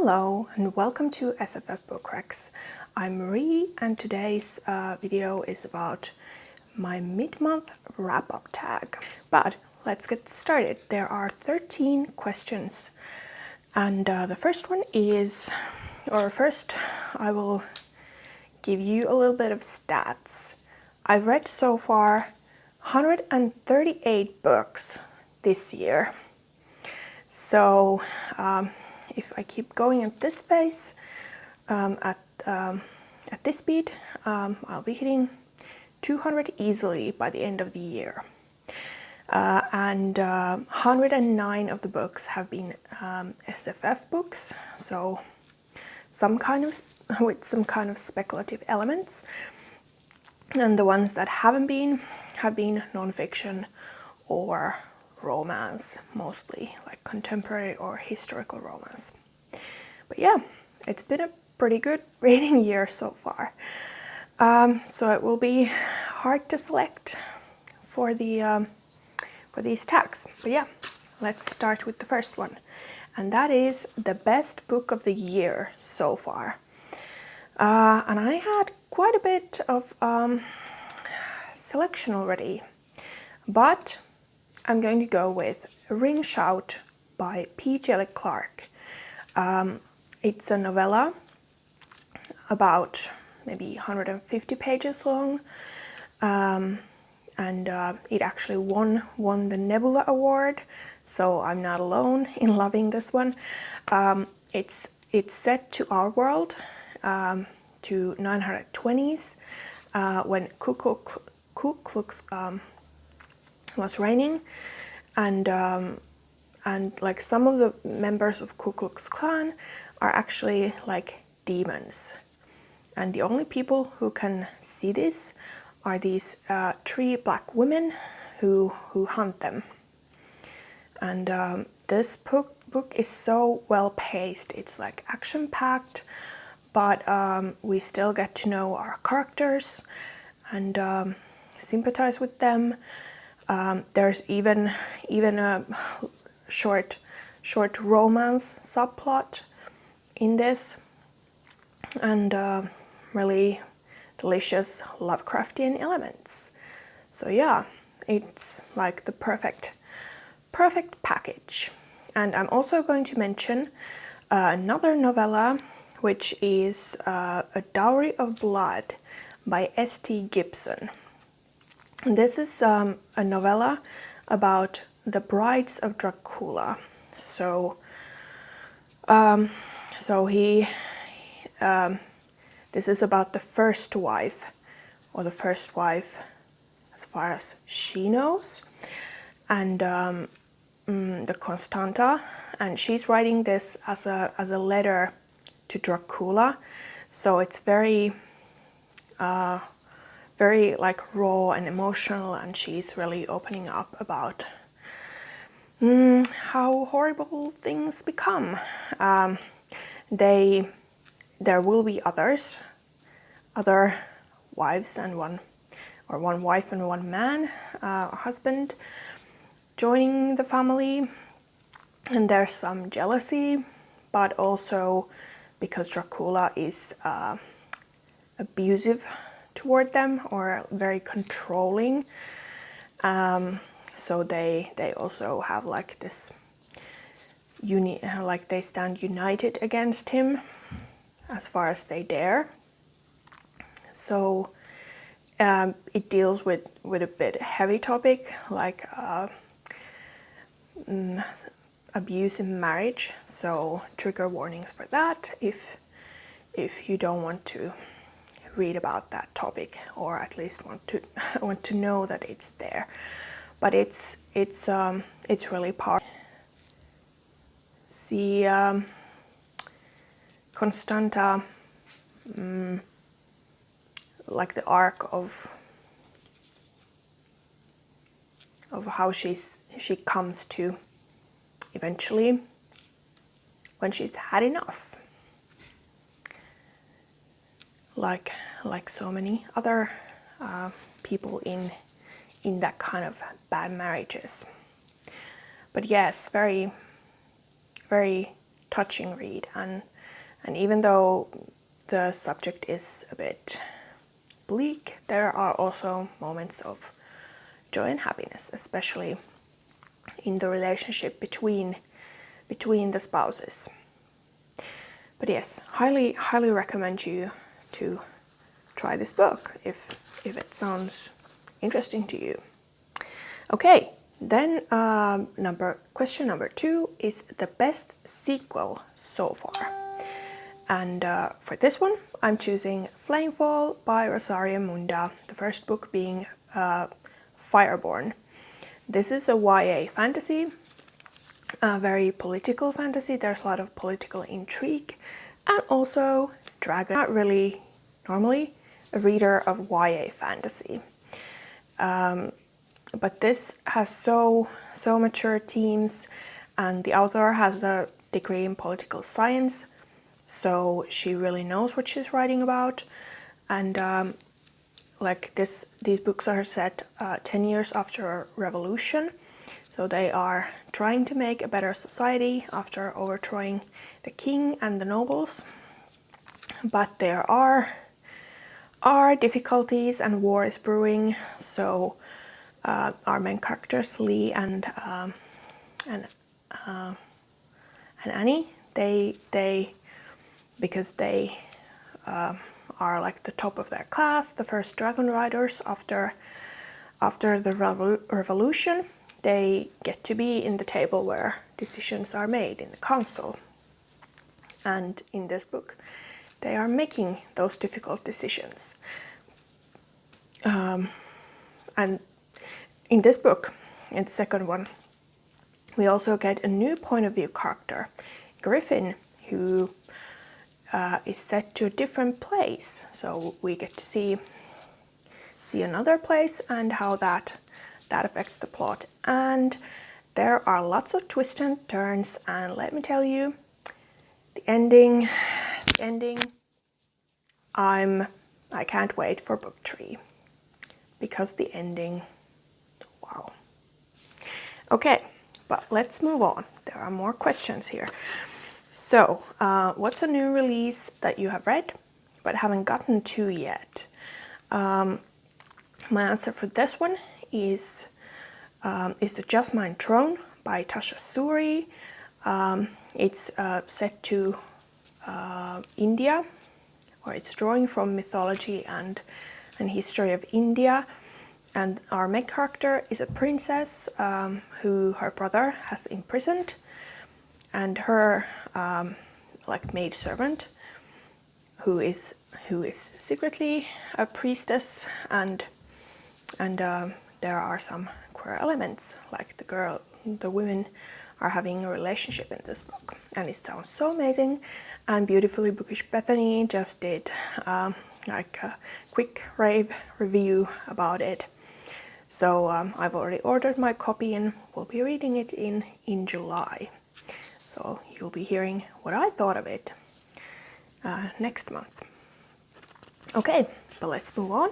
Hello and welcome to SFF Book Recs. I'm Marie and today's video is about my mid-month wrap-up tag. But let's get started. There are 13 questions and the first one is, first I will give you a little bit of stats. I've read so far 138 books this year. So if I keep going at this pace, at this speed, I'll be hitting 200 easily by the end of the year. And 109 of the books have been SFF books, so with some kind of speculative elements. And the ones that haven't been have been non-fiction or romance, mostly like contemporary or historical romance. But yeah, it's been a pretty good reading year so far. So it will be hard to select for these tags. But yeah, let's start with the first one, and that is the best book of the year so far. And I had quite a bit of selection already, but I'm going to go with Ring Shout by P. Jelly Clark. It's a novella about maybe 150 pages long, and it actually won the Nebula Award, so I'm not alone in loving this one. It's set to our world, to 920s, when Ku Klux was reigning, and like some of the members of Ku Klux Klan are actually like demons, and the only people who can see this are these 3 black women who hunt them. And this book is so well paced. It's like action packed, but we still get to know our characters and sympathize with them. There's even a short romance subplot in this, and really delicious Lovecraftian elements. So yeah, it's like the perfect package. And I'm also going to mention another novella, which is A Dowry of Blood by S.T. Gibson. This is a novella about the brides of Dracula. So this is about the first wife, or the first wife as far as she knows, and the Constanta, and she's writing this as a letter to Dracula. So it's very like raw and emotional, and she's really opening up about how horrible things become. There will be other wives and one wife and one man, husband, joining the family, and there's some jealousy, but also because Dracula is abusive toward them, or very controlling, so they also have like this like they stand united against him as far as they dare. So it deals with a bit heavy topic, like abuse in marriage, so trigger warnings for that if you don't want to read about that topic, or at least want to know that it's there. But it's really powerful. See, Constanta, like the arc of how she comes to eventually, when she's had enough, like so many other people in that kind of bad marriages. But yes, very touching read, and And even though the subject is a bit bleak, there are also moments of joy and happiness, especially in the relationship between the spouses. But yes, highly recommend you to try this book if it sounds interesting to you. Okay, then question number 2 is the best sequel so far. And for this one, I'm choosing Flamefall by Rosario Munda, the first book being Fireborn. This is a YA fantasy, a very political fantasy. There's a lot of political intrigue and also dragon. Not really normally a reader of YA fantasy, but this has so mature themes, and the author has a degree in political science, so she really knows what she's writing about. And these books are set 10 years after a revolution, so they are trying to make a better society after overthrowing the king and the nobles. But there are difficulties and war is brewing, so our main characters, Lee and Annie, they because they are like the top of their class, the first dragon riders after the revolution, they get to be in the table where decisions are made in the council. And in this book, they are making those difficult decisions. And in this book, in the second one, we also get a new point of view character, Griffin, who is set to a different place. So we get to see another place and how that affects the plot. And there are lots of twists and turns, and let me tell you, the ending, I can't wait for book 3, because the ending, wow. Okay, but let's move on. There are more questions here. So, what's a new release that you have read but haven't gotten to yet? My answer for this one is The Jasmine Throne by Tasha Suri. It's set to India, or it's drawing from mythology and history of India. And our main character is a princess who her brother has imprisoned, and her maid servant, who is secretly a priestess, and there are some queer elements, like the women are having a relationship in this book, and it sounds so amazing. And Beautifully Bookish Bethany just did a quick rave review about it. So I've already ordered my copy and will be reading it in July. So you'll be hearing what I thought of it next month. Okay, but let's move on.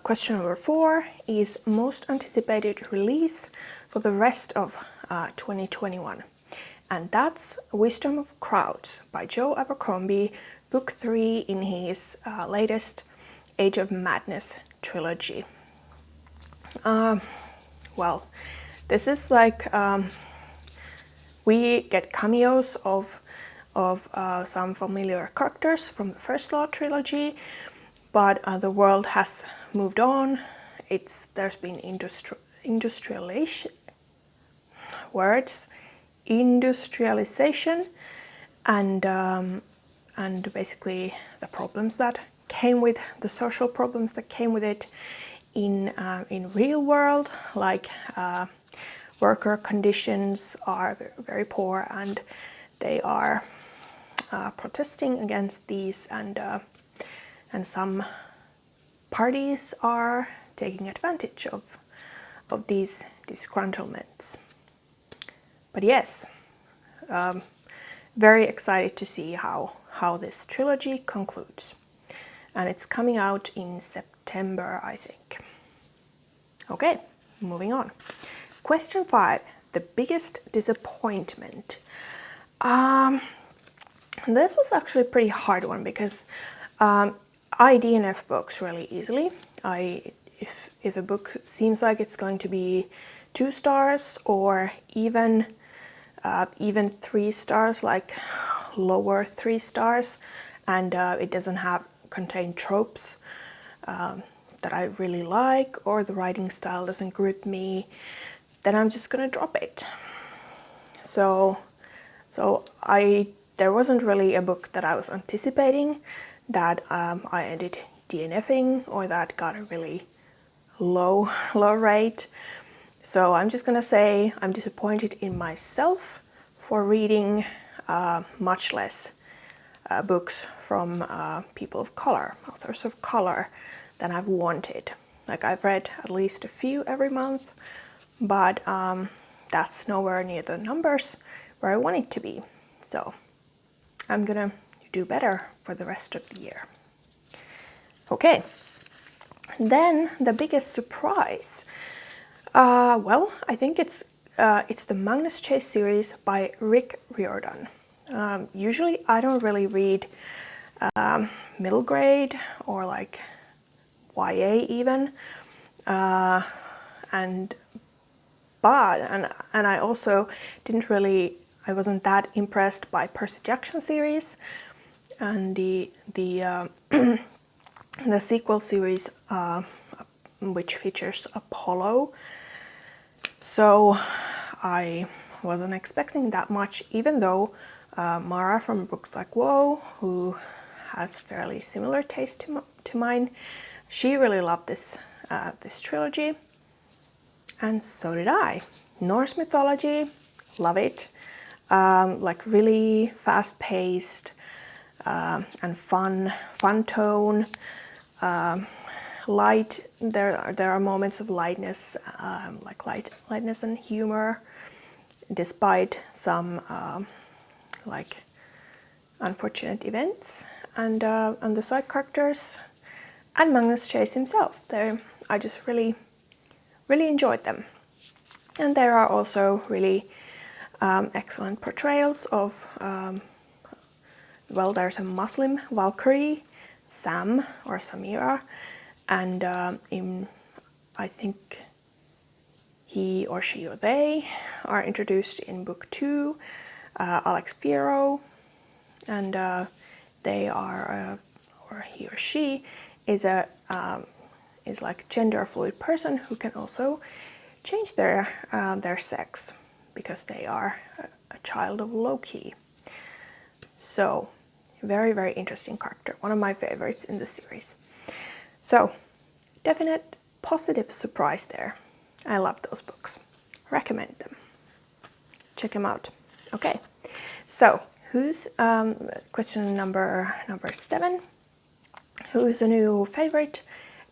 Question number 4 is most anticipated release for the rest of 2021. And that's Wisdom of Crowds by Joe Abercrombie, book 3 in his latest Age of Madness trilogy. Well, this is like we get cameos of some familiar characters from the First Law trilogy, but the world has moved on. There's been industrialization, and basically the problems that came with the social problems that came with it in real world, like worker conditions are very poor, and they are protesting against these, and some parties are taking advantage of these disgruntlements. But yes, very excited to see how this trilogy concludes, and it's coming out in September, I think. Okay, moving on. Question 5, the biggest disappointment. This was actually a pretty hard one because I DNF books really easily. If a book seems like it's going to be 2 stars or even 3 stars, like lower 3 stars, and it doesn't contain tropes that I really like, or the writing style doesn't grip me, then I'm just gonna drop it. So there wasn't really a book that I was anticipating that I ended DNFing or that got a really low rate. So I'm just gonna say I'm disappointed in myself for reading much less books from people of color, authors of color, than I've wanted. Like, I've read at least a few every month, but that's nowhere near the numbers where I want it to be. So I'm gonna do better for the rest of the year. Okay, then the biggest surprise. Well, I think it's the Magnus Chase series by Rick Riordan. Usually I don't really read middle grade or like YA even, and I also I wasn't that impressed by Percy Jackson series and the sequel series, which features Apollo. So I wasn't expecting that much, even though Mara from Books Like Whoa, who has fairly similar taste to mine, she really loved this trilogy, and so did I. Norse mythology, love it. Like really fast-paced and fun tone. Light. There are moments of lightness, like lightness and humor, despite some like unfortunate events. And the side characters and Magnus Chase himself, I just really enjoyed them. And there are also really excellent portrayals of, well, there's a Muslim Valkyrie, Sam or Samira, and I think he or she or they are introduced in book 2, Alex Fierro, and they are, or he or she is like gender fluid person who can also change their sex because they are a child of Loki. So very interesting character, one of my favorites in the series. So definite positive surprise there. I love those books. Recommend them. Check them out. Okay, so who's question number 7? Who is a new favorite,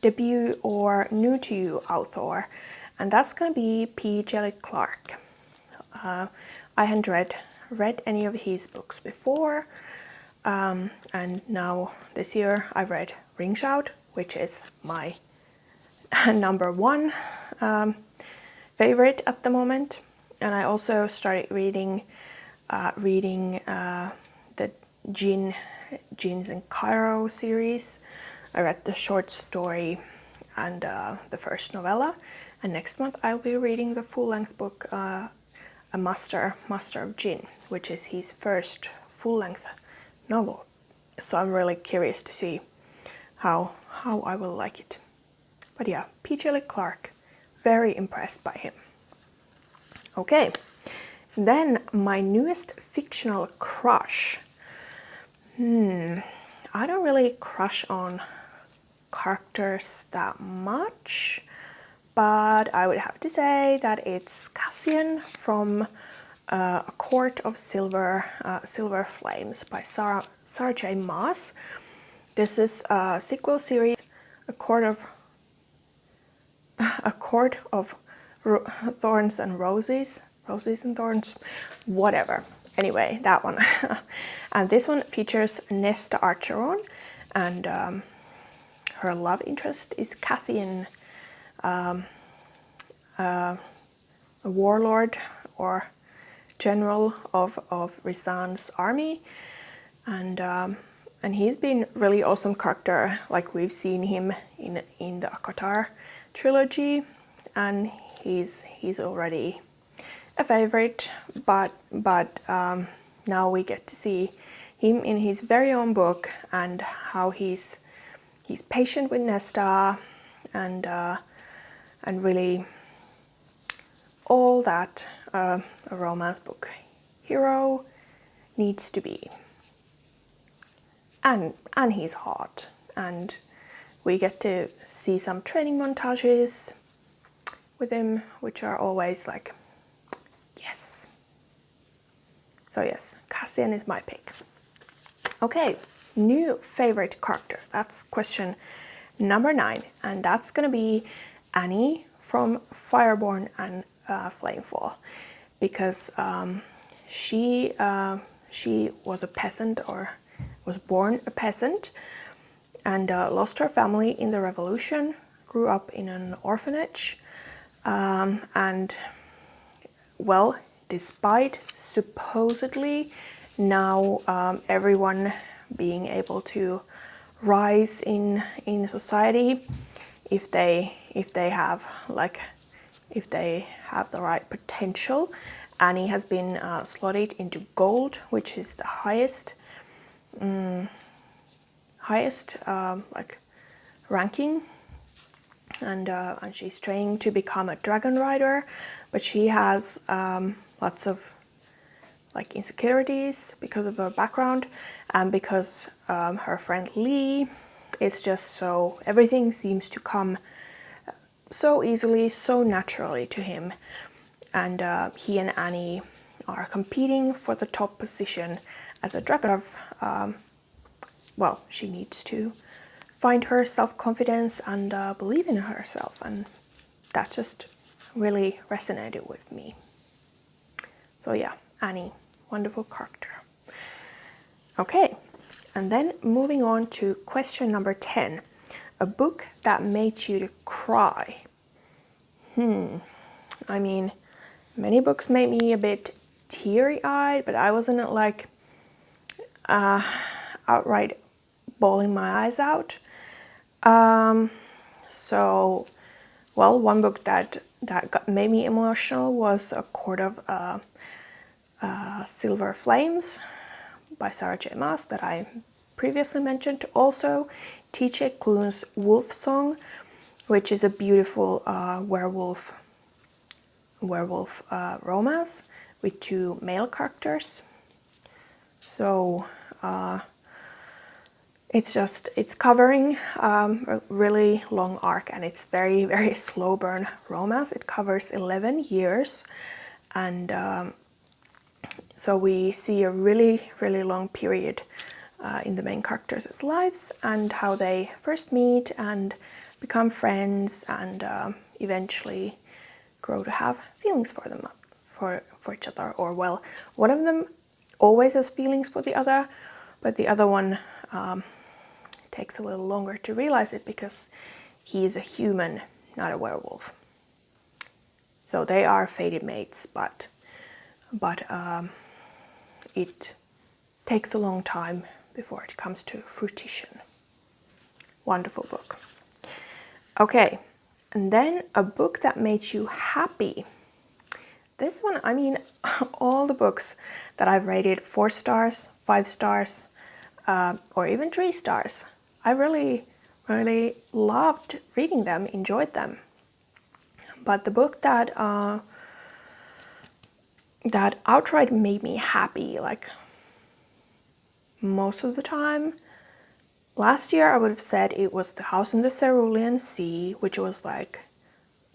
debut, or new to you author? And that's gonna be P. Jelly Clark. I hadn't read any of his books before, and now this year I've read Ring Shout, which is my number 1 favorite at the moment. And I also started reading the Jeans in Cairo series. I read the short story and the first novella, and next month I'll be reading the full-length book, A Master of Jinn, which is his first full-length novel. So I'm really curious to see how I will like it. But yeah, P. Jelly Clark, very impressed by him. Okay, then my newest fictional crush. I don't really crush on characters that much, but I would have to say that it's Cassian from A Court of Silver Flames by Sarah J. Maas. This is a sequel series, A Court of Thorns and Roses and Thorns, whatever. Anyway, that one. And this one features Nesta Archeron, and her love interest is Cassian, a warlord or general of Rhysand's army, and he's been really awesome character. Like we've seen him in the Akatar trilogy, and he's already a favorite. But now we get to see him in his very own book, and how he's patient with Nesta, and really all that a romance book hero needs to be. And he's hot, and we get to see some training montages with him, which are always like, yes. So yes, Cassian is my pick. Okay, new favorite character. That's question number 9, and that's gonna be Annie from Fireborn and Flamefall, because she was a peasant, or was born a peasant, and lost her family in the revolution, grew up in an orphanage, and well, despite supposedly now everyone being able to rise in society if they have the right potential, Annie has been slotted into gold, which is the highest like ranking, and she's training to become a dragon rider, but she has lots of like insecurities because of her background, and because her friend Lee is just so, everything seems to come so easily, so naturally to him, and he and Annie are competing for the top position as a dragon. Well, she needs to find her self-confidence and believe in herself, and that just really resonated with me. So yeah, Annie, wonderful character. Okay, and then moving on to question number 10. A book that made you to cry. I mean, many books made me a bit teary-eyed, but I wasn't like outright bawling my eyes out. So, well, one book that made me emotional was A Court of Silver Flames by Sarah J. Maas, that I previously mentioned. Also, T.J. Klune's Wolf Song, which is a beautiful werewolf romance with 2 male characters. So it's covering a really long arc, and it's very, very slow burn romance. It covers 11 years, and so we see a really, really long period in the main characters' lives, and how they first meet and become friends, and eventually grow to have feelings for them, for each other. Or well, one of them always has feelings for the other, but the other one takes a little longer to realize it, because he is a human, not a werewolf. So they are fated mates, but it takes a long time before it comes to fruition. Wonderful book. Okay, and then a book that made you happy. This one, I mean, all the books that I've rated 4 stars, 5 stars, or even 3 stars, I really, really loved reading them, enjoyed them. But the book that outright made me happy, like most of the time, last year I would have said it was The House in the Cerulean Sea, which was like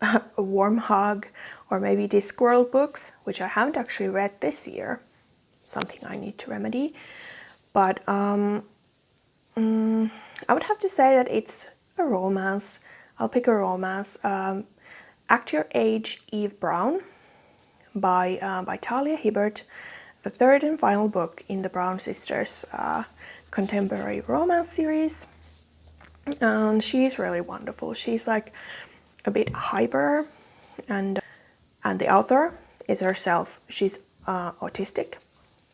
a warm hug, or maybe Discworld books, which I haven't actually read this year, something I need to remedy. But I would have to say that it's a romance. I'll pick a romance. Act Your Age, Eve Brown by Talia Hibbert, the 3rd and final book in the Brown Sisters contemporary romance series. And she's really wonderful. She's like a bit hyper, and the author is herself, she's autistic.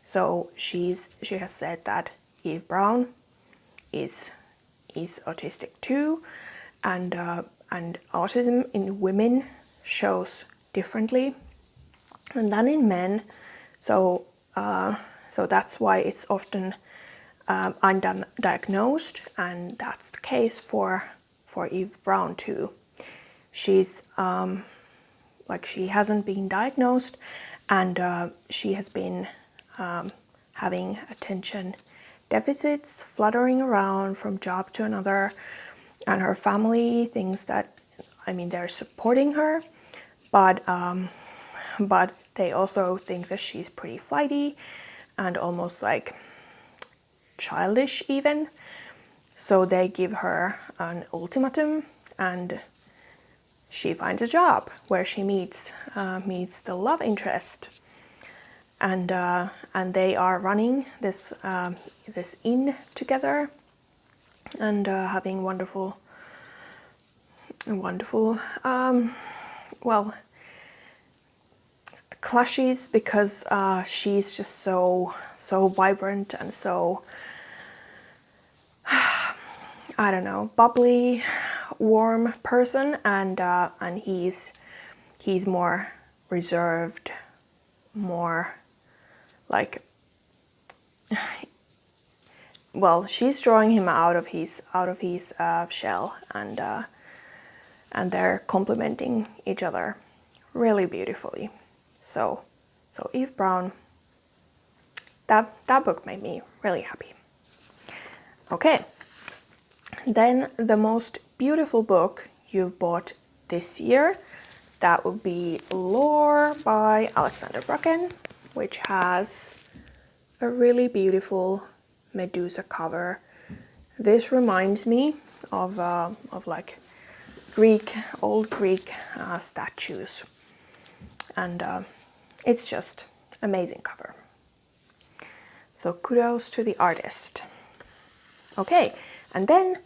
So she has said that Eve Brown is autistic too, and autism in women shows differently than in men. So that's why it's often undiagnosed, and that's the case for Eve Brown too. She's she hasn't been diagnosed, and she has been having attention deficits, fluttering around from job to another, and her family thinks that, they're supporting her, but they also think that she's pretty flighty and almost like childish even. So they give her an ultimatum, and she finds a job where she meets the love interest, and they are running this inn together, and having wonderful clashes, because she's just so vibrant and so I don't know, bubbly, warm person, and he's more reserved, more like, well, she's drawing him out of his shell, and they're complementing each other really beautifully. So Eve Brown, that book made me really happy. Okay, then the most beautiful book you've bought this year, that would be Lore by Alexander Bracken, which has a really beautiful Medusa cover. This reminds me of like old Greek statues, and it's just amazing cover. So kudos to the artist. Okay, and then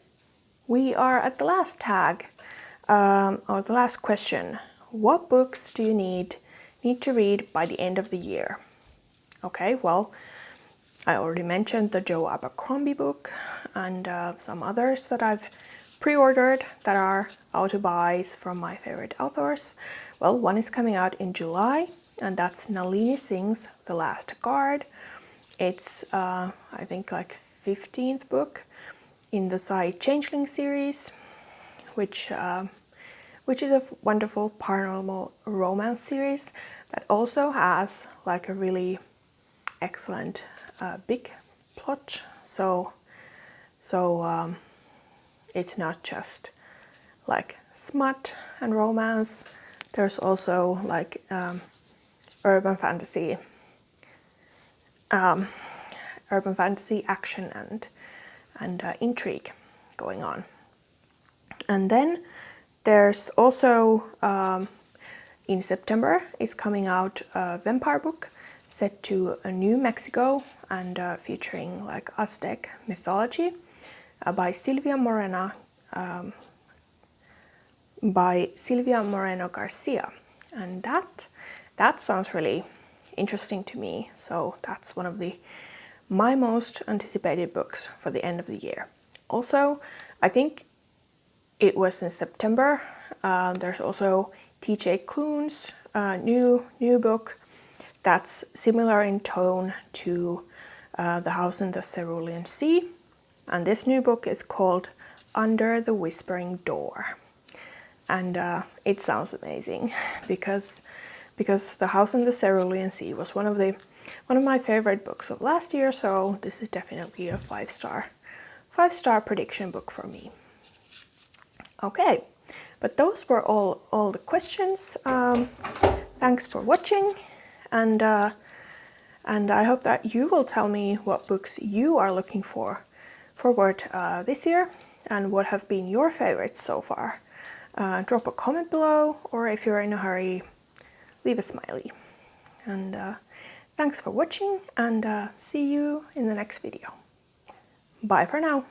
we are at the last tag, or the last question. What books do you need to read by the end of the year? Okay, well, I already mentioned the Joe Abercrombie book, and some others that I've pre-ordered that are auto-buys from my favorite authors. Well, one is coming out in July, and that's Nalini Singh's The Last Guard. It's, I think, like 15th book in the Sai Changeling series, which is a wonderful paranormal romance series that also has like a really excellent big plot. So it's not just like smut and romance. There's also like urban fantasy action and intrigue going on. And then there's also in September is coming out a vampire book set to New Mexico and featuring like Aztec mythology by Silvia Moreno Garcia, and that sounds really interesting to me. So that's one of my most anticipated books for the end of the year. Also, I think it was in September. There's also T.J. Klune's new book that's similar in tone to The House in the Cerulean Sea, and this new book is called Under the Whispering Door, and it sounds amazing because The House in the Cerulean Sea was one of my favorite books of last year, so this is definitely a 5-star prediction book for me. Okay, but those were all the questions. Thanks for watching, and I hope that you will tell me what books you are looking forward this year, and what have been your favorites so far. Drop a comment below, or if you're in a hurry, leave a smiley. And thanks for watching, and see you in the next video. Bye for now.